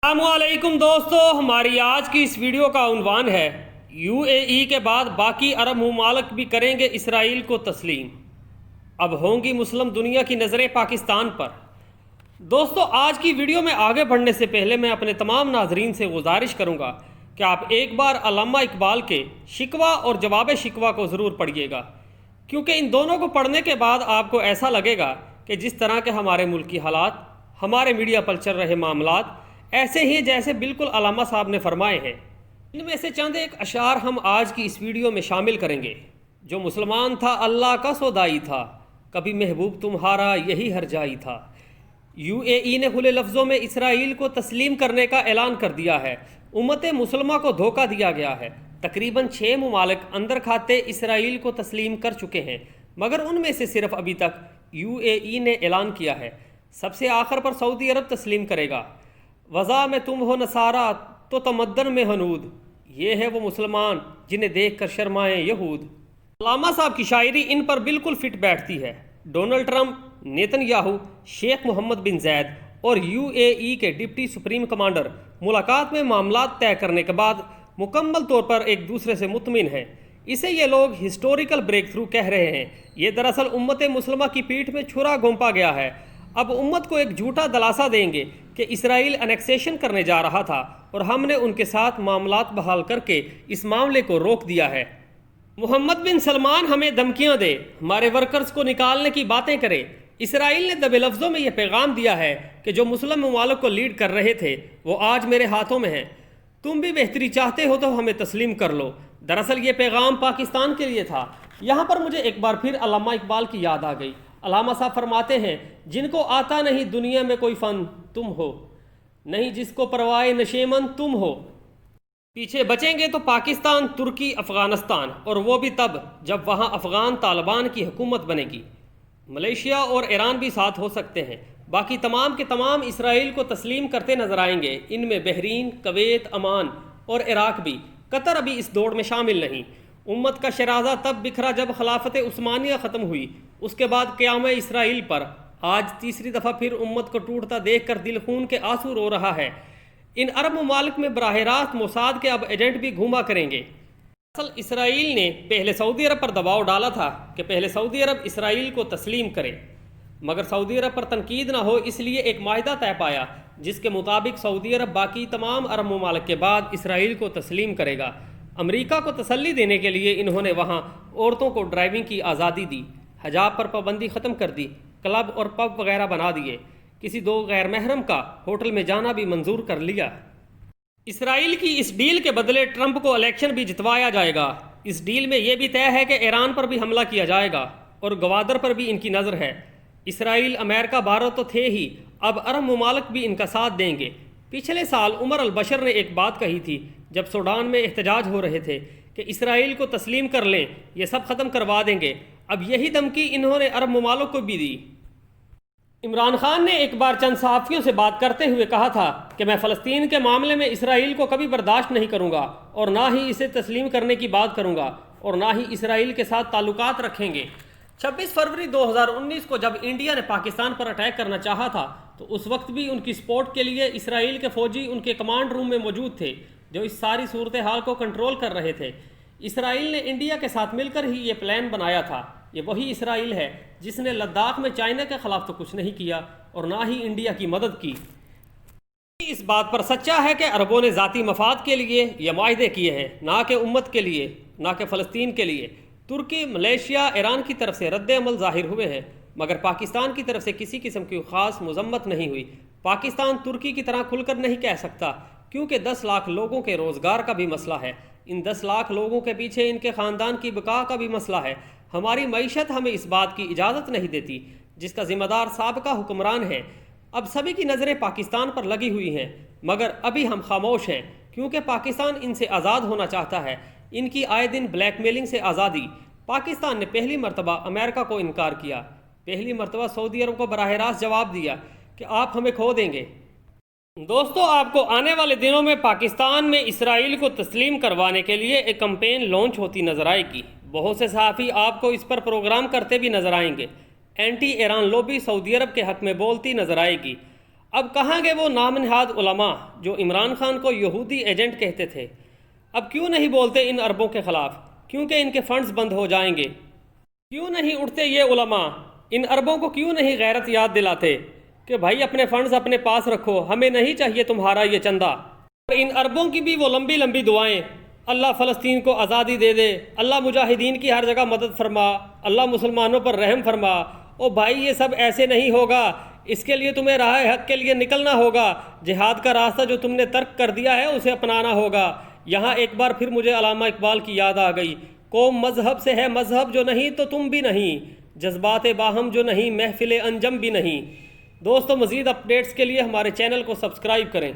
السلام علیکم دوستو، ہماری آج کی اس ویڈیو کا عنوان ہے یو اے ای کے بعد باقی عرب ممالک بھی کریں گے اسرائیل کو تسلیم، اب ہوں گی مسلم دنیا کی نظریں پاکستان پر۔ دوستو، آج کی ویڈیو میں آگے بڑھنے سے پہلے میں اپنے تمام ناظرین سے گزارش کروں گا کہ آپ ایک بار علامہ اقبال کے شکوہ اور جواب شکوہ کو ضرور پڑھیے گا، کیونکہ ان دونوں کو پڑھنے کے بعد آپ کو ایسا لگے گا کہ جس طرح کے ہمارے ملک کی حالات، ہمارے میڈیا پر چل رہے معاملات ایسے ہی جیسے بالکل علامہ صاحب نے فرمائے ہیں۔ ان میں سے چند ایک اشعار ہم آج کی اس ویڈیو میں شامل کریں گے۔ جو مسلمان تھا اللہ کا سودائی تھا، کبھی محبوب تمہارا یہی ہر جائی تھا۔ یو اے ای نے کھلے لفظوں میں اسرائیل کو تسلیم کرنے کا اعلان کر دیا ہے۔ امت مسلمہ کو دھوکہ دیا گیا ہے۔ تقریباً 6 ممالک اندر کھاتے اسرائیل کو تسلیم کر چکے ہیں، مگر ان میں سے صرف ابھی تک یو اے ای نے اعلان کیا ہے۔ سب سے آخر پر سعودی عرب تسلیم کرے گا۔ وضع میں تم ہو نصارہ تو تمدن میں ہنود، یہ ہے وہ مسلمان جنہیں دیکھ کر شرمائیں یہود۔ علامہ صاحب کی شاعری ان پر بالکل فٹ بیٹھتی ہے۔ ڈونلڈ ٹرمپ، نیتن یاہو، شیخ محمد بن زید اور یو اے ای کے ڈپٹی سپریم کمانڈر ملاقات میں معاملات طے کرنے کے بعد مکمل طور پر ایک دوسرے سے مطمئن ہیں۔ اسے یہ لوگ ہسٹوریکل بریک تھرو کہہ رہے ہیں۔ یہ دراصل امت مسلمہ کی پیٹھ میں چھرا گھونپا گیا ہے۔ اب امت کو ایک جھوٹا دلاسا دیں گے کہ اسرائیل انیکسیشن کرنے جا رہا تھا اور ہم نے ان کے ساتھ معاملات بحال کر کے اس معاملے کو روک دیا ہے۔ محمد بن سلمان ہمیں دھمکیاں دے، ہمارے ورکرز کو نکالنے کی باتیں کرے۔ اسرائیل نے دبے لفظوں میں یہ پیغام دیا ہے کہ جو مسلم ممالک کو لیڈ کر رہے تھے وہ آج میرے ہاتھوں میں ہیں، تم بھی بہتری چاہتے ہو تو ہمیں تسلیم کر لو۔ دراصل یہ پیغام پاکستان کے لیے تھا۔ یہاں پر مجھے ایک بار پھر علامہ اقبال کی یاد آ گئی۔ علامہ صاحب فرماتے ہیں، جن کو آتا نہیں دنیا میں کوئی فن تم ہو، نہیں جس کو پروائے نشیمن تم ہو۔ پیچھے بچیں گے تو پاکستان، ترکی، افغانستان، اور وہ بھی تب جب وہاں افغان طالبان کی حکومت بنے گی۔ ملیشیا اور ایران بھی ساتھ ہو سکتے ہیں۔ باقی تمام کے تمام اسرائیل کو تسلیم کرتے نظر آئیں گے۔ ان میں بحرین، کویت، عمان اور عراق بھی۔ قطر ابھی اس دوڑ میں شامل نہیں۔ امت کا شرازہ تب بکھرا جب خلافت عثمانیہ ختم ہوئی، اس کے بعد قیام اسرائیل پر۔ آج تیسری دفعہ پھر امت کو ٹوٹتا دیکھ کر دل خون کے آنسو رو رہا ہے۔ ان عرب ممالک میں براہ راست موساد کے اب ایجنٹ بھی گھوما کریں گے۔ اصل اسرائیل نے پہلے سعودی عرب پر دباؤ ڈالا تھا کہ پہلے سعودی عرب اسرائیل کو تسلیم کرے، مگر سعودی عرب پر تنقید نہ ہو اس لیے ایک معاہدہ طے پایا جس کے مطابق سعودی عرب باقی تمام عرب ممالک کے بعد اسرائیل کو تسلیم کرے گا۔ امریکہ کو تسلی دینے کے لیے انہوں نے وہاں عورتوں کو ڈرائیونگ کی آزادی دی، حجاب پر پابندی ختم کر دی، کلب اور پب وغیرہ بنا دیے، کسی دو غیر محرم کا ہوٹل میں جانا بھی منظور کر لیا۔ اسرائیل کی اس ڈیل کے بدلے ٹرمپ کو الیکشن بھی جتوایا جائے گا۔ اس ڈیل میں یہ بھی طے ہے کہ ایران پر بھی حملہ کیا جائے گا اور گوادر پر بھی ان کی نظر ہے۔ اسرائیل، امریکہ، بھارت تو تھے ہی، اب عرب ممالک بھی ان کا ساتھ دیں گے۔ پچھلے سال عمر البشر نے ایک بات کہی تھی جب سوڈان میں احتجاج ہو رہے تھے کہ اسرائیل کو تسلیم کر لیں، یہ سب ختم کروا دیں گے۔ اب یہی دھمکی انہوں نے عرب ممالک کو بھی دی۔ عمران خان نے ایک بار چند صحافیوں سے بات کرتے ہوئے کہا تھا کہ میں فلسطین کے معاملے میں اسرائیل کو کبھی برداشت نہیں کروں گا اور نہ ہی اسے تسلیم کرنے کی بات کروں گا اور نہ ہی اسرائیل کے ساتھ تعلقات رکھیں گے۔ 26 فروری 2019 کو جب انڈیا نے پاکستان پر اٹیک کرنا چاہا تھا تو اس وقت بھی ان کی سپورٹ کے لیے اسرائیل کے فوجی ان کے کمانڈ روم میں موجود تھے جو اس ساری صورتحال کو کنٹرول کر رہے تھے۔ اسرائیل نے انڈیا کے ساتھ مل کر ہی یہ پلان بنایا تھا۔ یہ وہی اسرائیل ہے جس نے لداخ میں چائنا کے خلاف تو کچھ نہیں کیا اور نہ ہی انڈیا کی مدد کی۔ اس بات پر سچا ہے کہ عربوں نے ذاتی مفاد کے لیے یہ معاہدے کیے ہیں، نہ کہ امت کے لیے، نہ کہ فلسطین کے لیے۔ ترکی، ملیشیا، ایران کی طرف سے رد عمل ظاہر ہوئے ہیں، مگر پاکستان کی طرف سے کسی قسم کی خاص مذمت نہیں ہوئی۔ پاکستان ترکی کی طرح کھل کر نہیں کہہ سکتا کیونکہ 10 لاکھ لوگوں کے روزگار کا بھی مسئلہ ہے۔ ان 10 لاکھ لوگوں کے پیچھے ان کے خاندان کی بقا کا بھی مسئلہ ہے۔ ہماری معیشت ہمیں اس بات کی اجازت نہیں دیتی، جس کا ذمہ دار سابقہ حکمران ہے۔ اب سبھی کی نظریں پاکستان پر لگی ہوئی ہیں، مگر ابھی ہم خاموش ہیں کیونکہ پاکستان ان سے آزاد ہونا چاہتا ہے۔ ان کی آئے دن بلیک میلنگ سے آزادی۔ پاکستان نے پہلی مرتبہ امریکہ کو انکار کیا، پہلی مرتبہ سعودی عرب کو براہ راست جواب دیا کہ آپ ہمیں کھو دیں گے۔ دوستو، آپ کو آنے والے دنوں میں پاکستان میں اسرائیل کو تسلیم کروانے کے لیے ایک کمپین لانچ ہوتی نظر آئے گی۔ بہت سے صحافی آپ کو اس پر پروگرام کرتے بھی نظر آئیں گے۔ اینٹی ایران لوبی سعودی عرب کے حق میں بولتی نظر آئے گی۔ اب کہاں گئے وہ نام نہاد علماء جو عمران خان کو یہودی ایجنٹ کہتے تھے؟ اب کیوں نہیں بولتے ان اربوں کے خلاف؟ کیونکہ ان کے فنڈز بند ہو جائیں گے۔ کیوں نہیں اٹھتے یہ علماء؟ ان اربوں کو کیوں نہیں غیرت یاد دلاتے کہ بھائی اپنے فنڈز اپنے پاس رکھو، ہمیں نہیں چاہیے تمہارا یہ چندہ؟ اور ان اربوں کی بھی وہ لمبی لمبی دعائیں، اللہ فلسطین کو آزادی دے دے، اللہ مجاہدین کی ہر جگہ مدد فرما، اللہ مسلمانوں پر رحم فرما۔ او بھائی یہ سب ایسے نہیں ہوگا، اس کے لیے تمہیں راہ حق کے لیے نکلنا ہوگا، جہاد کا راستہ جو تم نے ترک کر دیا ہے اسے اپنانا ہوگا۔ یہاں ایک بار پھر مجھے علامہ اقبال کی یاد آ گئی، قوم مذہب سے ہے مذہب جو نہیں تو تم بھی نہیں، جذبات باہم جو نہیں محفل انجم بھی نہیں۔ دوستو مزید اپڈیٹس کے لیے ہمارے چینل کو سبسکرائب کریں۔